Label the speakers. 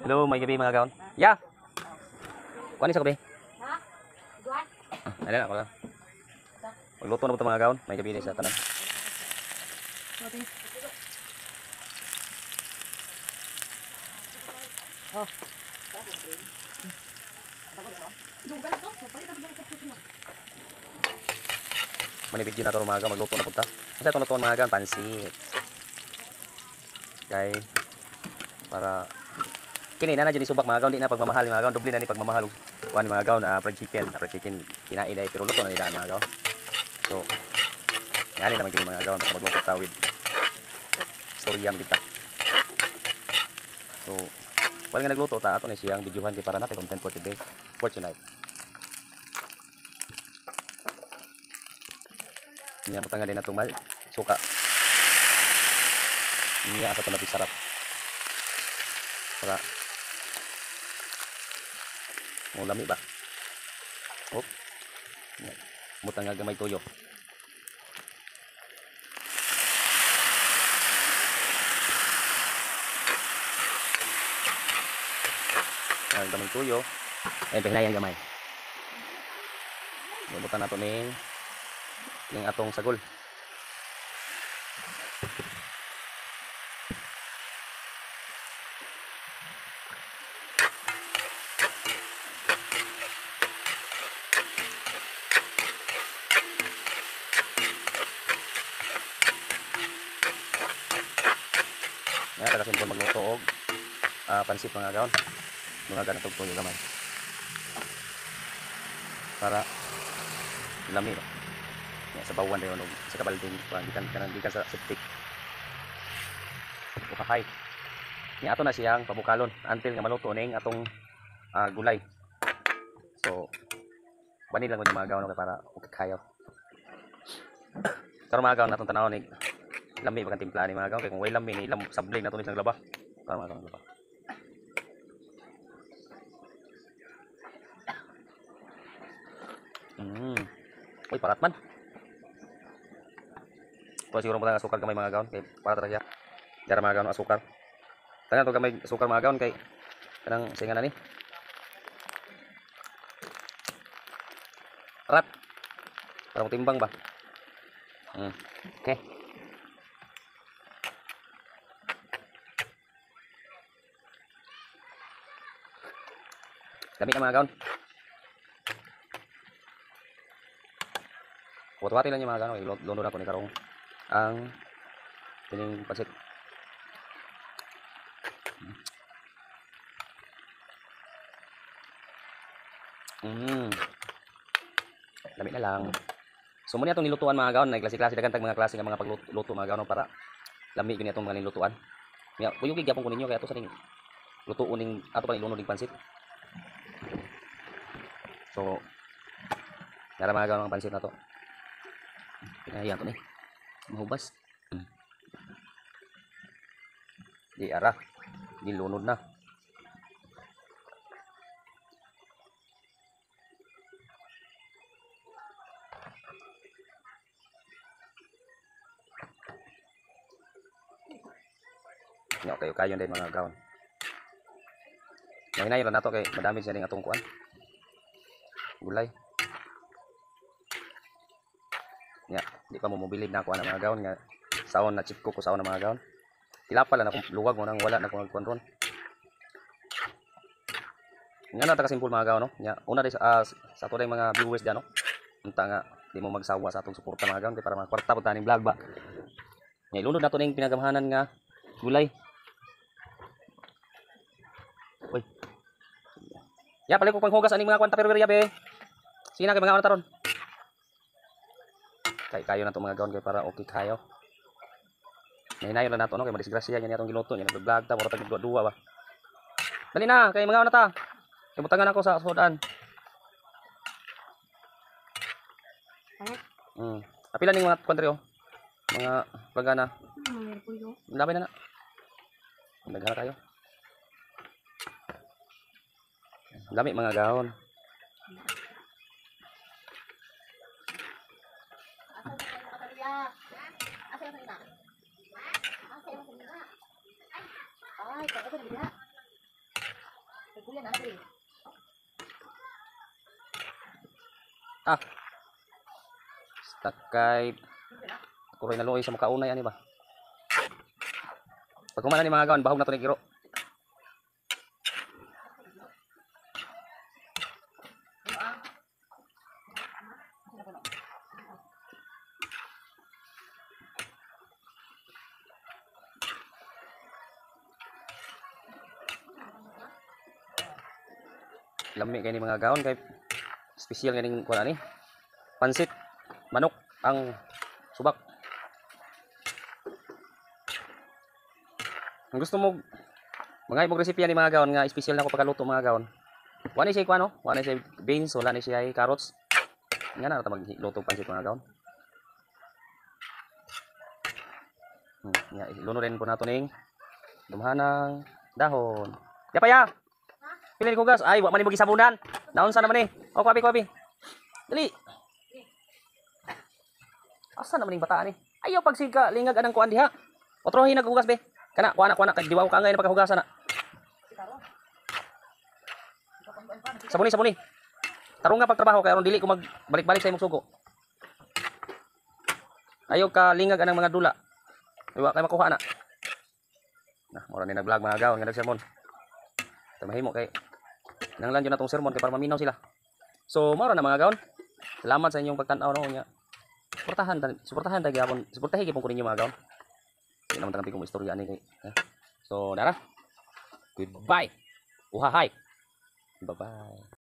Speaker 1: Hello, may gabi mga gaon. Ya. Kuan sa gabi.
Speaker 2: Ha? Duwan?
Speaker 1: Ayun ako lang. Magluto na po ito mga gaon. May gabi sa tanan.
Speaker 2: Okay. Oh.
Speaker 1: Manibidyo na ito mga gaon. Magluto na po ito. Kasi ito na ito mga gaon. Pansit. Okay. Para kini na dyan isubak mga gaon. Di na pagmamahal mga gaon. Doble na ni pagmamahal. Kuan mga gaon. Fried chicken. Fried chicken. Kinain na pero luto na nila mga gaon. So, yan naman kini mga gaon. Magluto ito with storyam kita. So, wala nga nagluto ta ato ni siyang videohan kay para natin content for today, for tonight. Niya patanggal din na tumal suka. Niya asa to na sarap. Para mo lami ba? Oh. Mutang nga gamay toyo. Ang daming tuyo. Ayun, pihinayan gamay. Bubutan nato ning atong sagol. Nga, taga simple magluto og pansit mga gaon. Mga ganitong tuyo gamay para lami no? Sa bawan rin sa kabalding gikan sa septic ukahay ni ato na siyang pabukalon until nga maluto ning atong gulay. So bani lang mga gaon para ukikayo pero mga gaon natong tanaw ni lami bagang timpla ni mga gaon kay kung way lami ni sabling na to ni sang laba para mga gaon laba. Uy, parat man. Kung siguro mo tayong asukar kamay mga gaon. Kay parat talaga. Dara mga gaon asukar. Tangan ito kamay asukar mga gaon. Kay kanang singa na ni. Parat. Para timbang ba? Okay. Dami na mga gaon. Wati-wati lang yung mga gano'n, luno na ko ni karong ang pining pansit. Lamig na lang. So muna itong nilutuan mga gaon, klase-klase dagan tag mga klase ng mga pagluto mga gaon para lamig gini itong mga nilutuan. Nya kuyog gyapon ko ninyo kaya ato sa ning lutuon ning ato pa iluno ning pansit. So nara mga gaon ang pansit na to. Pinahiyang ko ni mahubas. Di ara dilunod na. Okay, kayo din mga gaon. Ngayon na nato kay madami siya ning atong kuan. Gulay. Ya, di pa mo mobilid na ako na mga gaon nga saon na chip ko saon na mga gaon. Tilapal na akong luwag mo nang wala na akong kontrol. Nga na taga simple mga gaon no. Nya una rin sa to mga viewers diyan no. Unta nga di mo magsawa sa atong suporta mga gaon kay para makwarta pud taning vlog ba. Nya ilunod nato ning pinagamhanan nga gulay. Uy. Ya pala ko panghugas aning mga kwanta pero be. Sige na kay mga taron. Kay kayo na to mga gaon kay para okay kayo. Nahinayon na nato no kay madisgrasya niya atong giluto niya nag-vlog ta mura tag duwa ba. Dali na kay mga na ta. Kay butangan ako sa sudan. Apila ning mga kwantri oh. Mga pagana. Dami na na. Nagana kayo. Dami mga gaon. Ah. Takay. Ako rin naluoy sa makaunay ani ba? Pag kumana ni mga gaon, bahog na to ni giro. Lami kay ni mga gaon kay special ganing kuan ani. Pansit manok ang subak. Kung gusto mo mga ibang resipe ni mga gaon nga special na ko pagkaluto mga gaon. Wala siya kuan no? Wala siya beans, wala ni siya carrots. Nga na ta magluto pansit mga gaon. Nga iluno rin po nato ning dumhanang dahon. Ya pa ya. Pili ko gas. Ay, wa man mo gisabunan. Naon sa naman ni? O kwabi kwabi. Dali. Asa naman ning bata ni? Ayaw pagsiga lingag anang kuan diha. Otrohin naghugas be. Kana kuana kay diwaw ka ngay na paghugasan na. Sabuni sabuni. Tarong nga pagtrabaho kay aron dili ko magbalik-balik sa imong sugo. Ayaw ka lingag anang mga dula. Iwa kay makuha na. Nah, mura ni nag-vlog mga gaon nga nagsermon. Tamahimo kay nanglan jud natong sermon kay para maminaw sila. So, mura na mga gaon. Salamat sa inyong pagtan-aw no nya. Suportahan ta gyapon. Suportahi gyapon ko ninyo mga gaon. Di naman tanang pigong istorya ani kay. So, dara. Goodbye. Uhahay. Bye-bye.